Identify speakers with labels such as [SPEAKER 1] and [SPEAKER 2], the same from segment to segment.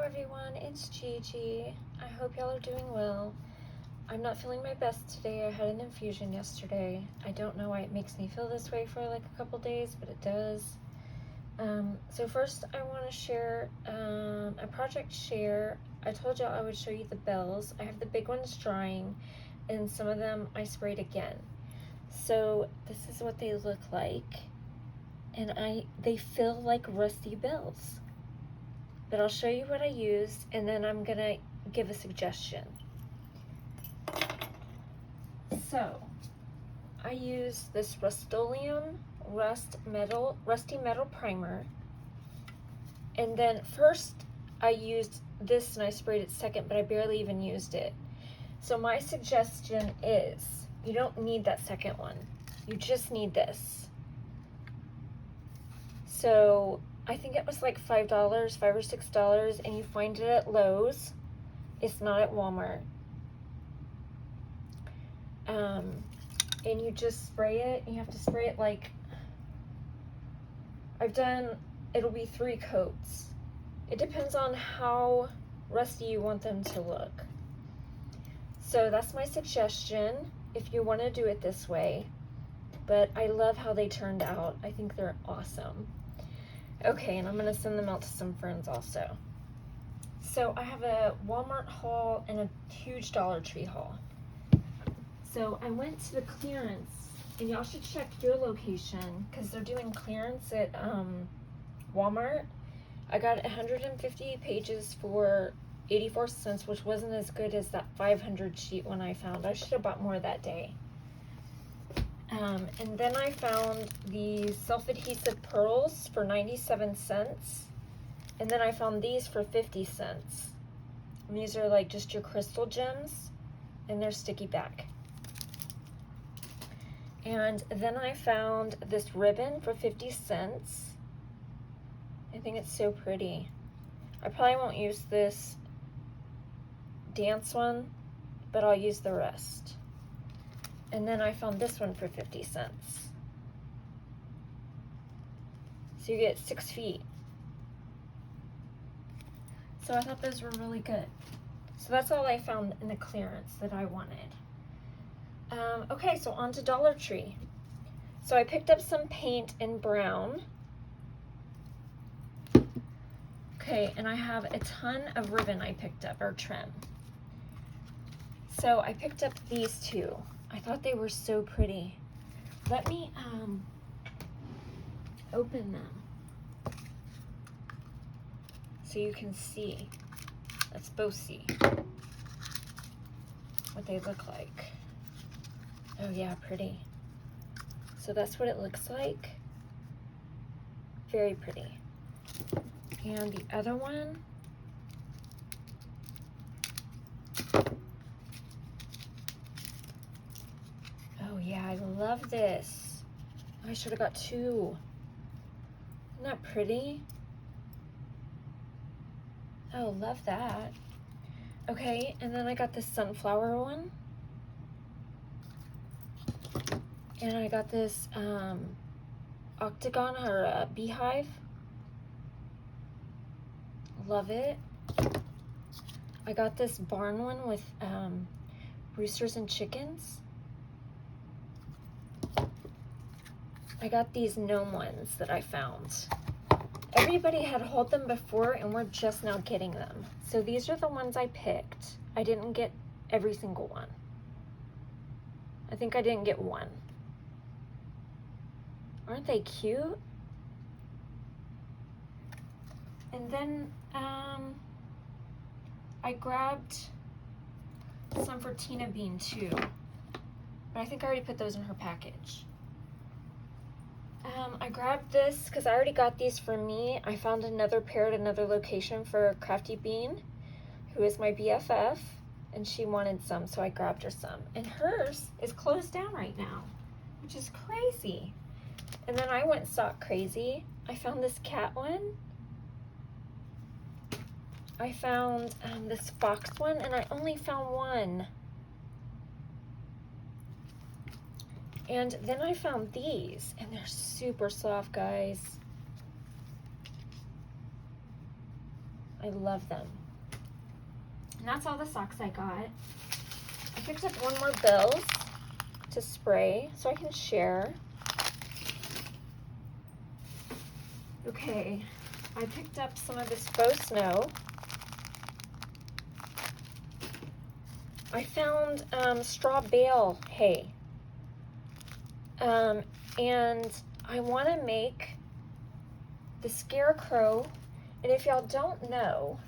[SPEAKER 1] everyone, it's Gigi. I hope y'all are doing well. I'm not feeling my best today. I had an infusion yesterday. I don't know why it makes me feel this way for like a couple days, but it does. So first I want to share a project share. I told y'all I would show you the bells. I have the big ones drying and some of them I sprayed again. So this is what they look like, and they feel like rusty bells. But I'll show you what I used, and then I'm gonna give a suggestion. So I used this Rust-Oleum Rusty Metal Primer, and then first I used this and I sprayed it second, but I barely even used it. So my suggestion is you don't need that second one. You just need this. So I think it was like $5, $5 or $6, and you find it at Lowe's. It's not at Walmart. And you just spray it. You have to spray it like, it'll be 3 coats. It depends on how rusty you want them to look. So that's my suggestion if you want to do it this way. But I love how they turned out. I think they're awesome. Okay, and I'm gonna send them out to some friends also. So I have a Walmart haul and a huge Dollar Tree haul. So I went to the clearance, and y'all should check your location because they're doing clearance at Walmart. I got 150 pages for 84 cents, which wasn't as good as that 500 sheet one I found. I should have bought more that day. And then I found the self-adhesive pearls for 97 cents. And then I found these for 50 cents. And these are like just your crystal gems, and they're sticky back. And then I found this ribbon for 50 cents. I think it's so pretty. I probably won't use this dance one, but I'll use the rest. And then I found this one for 50 cents. So you get 6 feet. So I thought those were really good. So that's all I found in the clearance that I wanted. Okay, so on to Dollar Tree. So I picked up some paint in brown. Okay, and I have a ton of ribbon I picked up, or trim. So I picked up these two. I thought they were so pretty. Let me open them so you can see. Let's both see what they look like. Oh yeah, pretty. So that's what it looks like. Very pretty. And the other one, oh yeah, I love this. I should have got 2. Isn't that pretty? Oh, love that. Okay, and then I got this sunflower one. And I got this octagon or a beehive. Love it. I got this barn one with roosters and chickens. I got these gnome ones that I found. Everybody had hauled them before, and we're just now getting them. So these are the ones I picked. I didn't get every single one. I think I didn't get one. Aren't they cute? And then I grabbed some for Tina Bean too, but I think I already put those in her package. I grabbed this because I already got these for me. I found another pair at another location for Crafty Bean, who is my BFF, and she wanted some, so I grabbed her some. And hers is closed down right now, which is crazy. And then I went sock crazy. I found this cat one. I found this fox one, and I only found one. And then I found these, and they're super soft, guys. I I love them. And that's all the socks I got. I picked up one more bills to spray so I can share. Okay, I picked up some of this faux snow. I found straw bale hay. And I want to make the scarecrow. And if y'all don't know,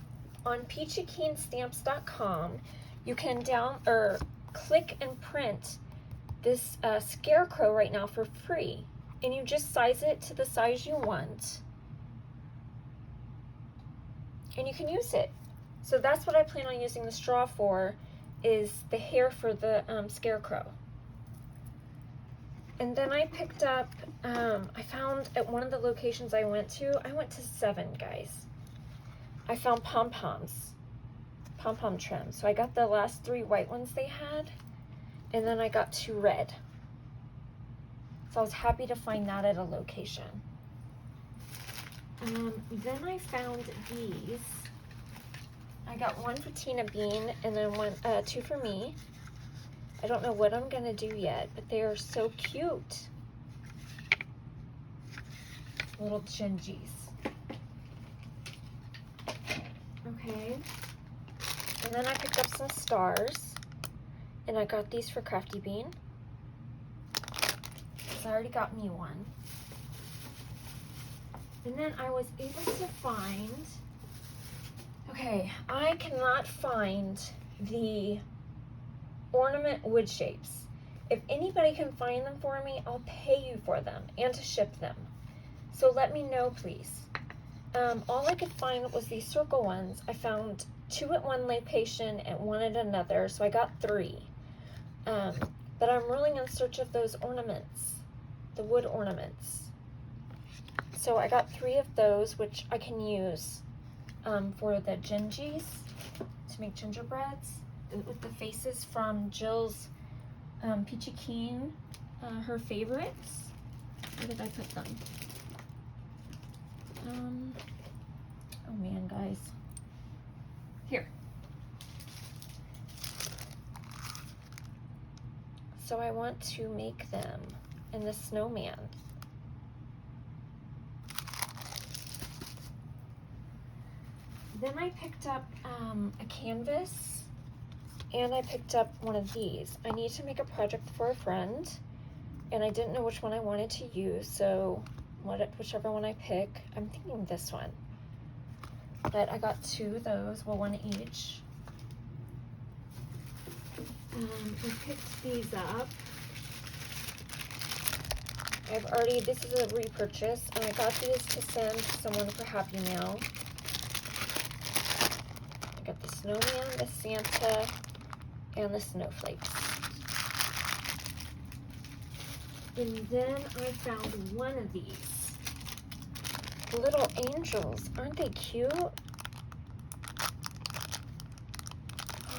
[SPEAKER 1] on peachykeenStamps.com, you can click and print this scarecrow right now for free. And you just size it to the size you want. And you can use it. So that's what I plan on using the straw for, is the hair for the scarecrow. And then I picked up, I found at one of the locations I went to 7, guys. I found pom-poms, pom-pom trim. So I got the last 3 white ones they had, and then I got 2 red. So I was happy to find that at a location. Then I found these. I got 1 for Tina Bean, and then 2 for me. I don't know what I'm gonna do yet, but they are so cute. Little Gingis. Okay. And then I picked up some stars, and I got these for Crafty Bean. So I already got me one. And then I was able to find, okay, I cannot find the ornament wood shapes. If anybody can find them for me, I'll pay you for them and to ship them. So let me know, please. All I could find was these circle ones. I found 2 at one location and 1 at another, so I got 3. But I'm really in search of those ornaments, the wood ornaments. So I got 3 of those, which I can use for the Gingis to make gingerbreads with the faces from Jill's Peachy Keen, her favorites. Where did I put them? Oh man, guys. Here. So I want to make them in the snowman. Then I picked up a canvas, and I picked up one of these. I need to make a project for a friend, and I didn't know which one I wanted to use, so whichever one I pick, I'm thinking this one. But I got 2 of those, well, 1 each. I picked these up. This is a repurchase, and I got these to send to someone for Happy Mail. I got the snowman, the Santa, and the snowflakes. And then I found one of these. Little angels. Aren't they cute? Oh,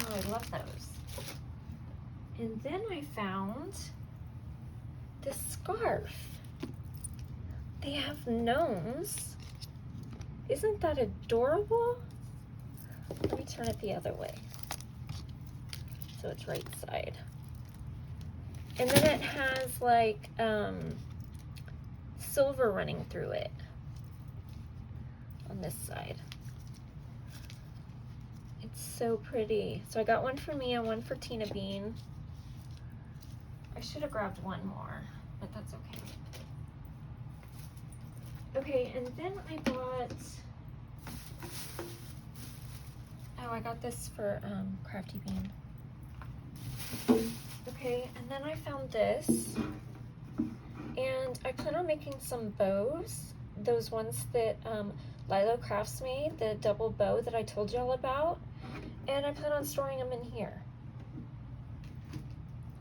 [SPEAKER 1] I love those. And then I found this scarf. They have gnomes. Isn't that adorable? Let me turn it the other way, so it's right side. And then it has like silver running through it on this side. It's so pretty. So I got 1 for me and 1 for Tina Bean. I should have grabbed 1 more, but that's okay. Okay, and then I bought, I got this for Crafty Bean. Okay, and then I found this, and I plan on making some bows, those ones that Lilo Crafts made, the double bow that I told y'all about, and I plan on storing them in here.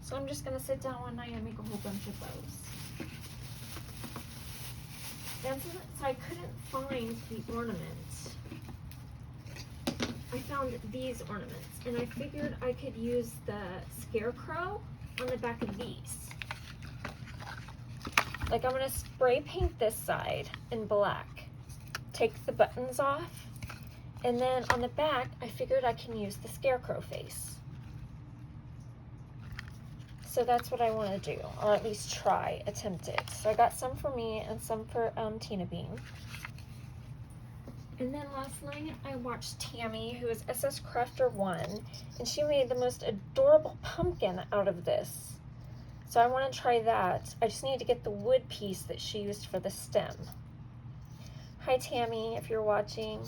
[SPEAKER 1] So I'm just gonna sit down one night and make a whole bunch of bows. And so I couldn't find the ornaments. I found these ornaments, and I figured I could use the scarecrow on the back of these. Like, I'm gonna spray paint this side in black, take the buttons off, And then on the back, I figured I can use the scarecrow face. So that's what I want to do, or at least try, attempt it. So I got some for me and some for Tina Bean. And then last night I watched Tammy, who is SS Crafter 1, and she made the most adorable pumpkin out of this. So I want to try that. I just need to get the wood piece that she used for the stem. Hi Tammy, if you're watching.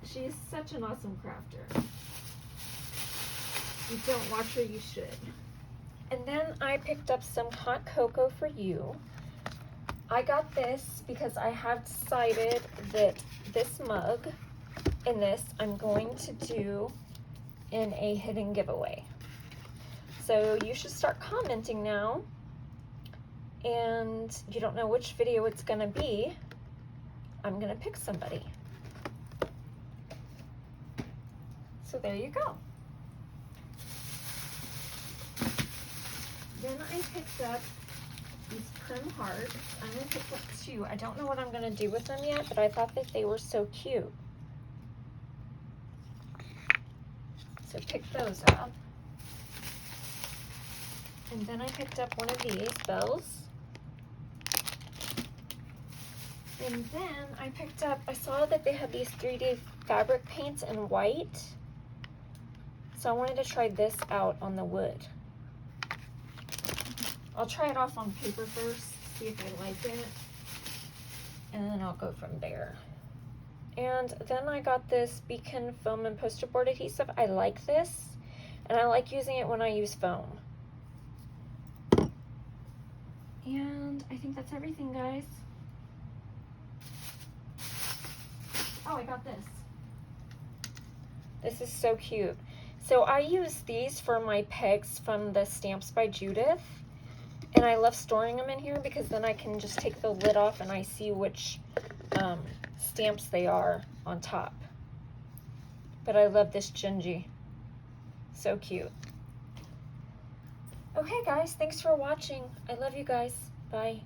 [SPEAKER 1] She is such an awesome crafter. If you don't watch her, you should. And then I picked up some hot cocoa for you. I got this because I have decided that this mug and this I'm going to do in a hidden giveaway. So you should start commenting now. And you don't know which video it's gonna be, I'm gonna pick somebody. So there you go. Then I picked up these Prim Hearts. I'm gonna pick up 2. I don't know what I'm gonna do with them yet, but I thought that they were so cute. So pick those up. And then I picked up one of these bells. And then I picked up, I saw that they had these 3D fabric paints in white. So I wanted to try this out on the wood. I'll try it off on paper first, see if I like it. And then I'll go from there. And then I got this Beacon foam and poster board adhesive. I like this, and I like using it when I use foam. And I think that's everything, guys. Oh, I got this. This is so cute. So I use these for my pegs from the Stamps by Judith. And I love storing them in here because then I can just take the lid off and I see which stamps they are on top. But I love this Gigi. So cute. Okay, guys, thanks for watching. I love you guys. Bye.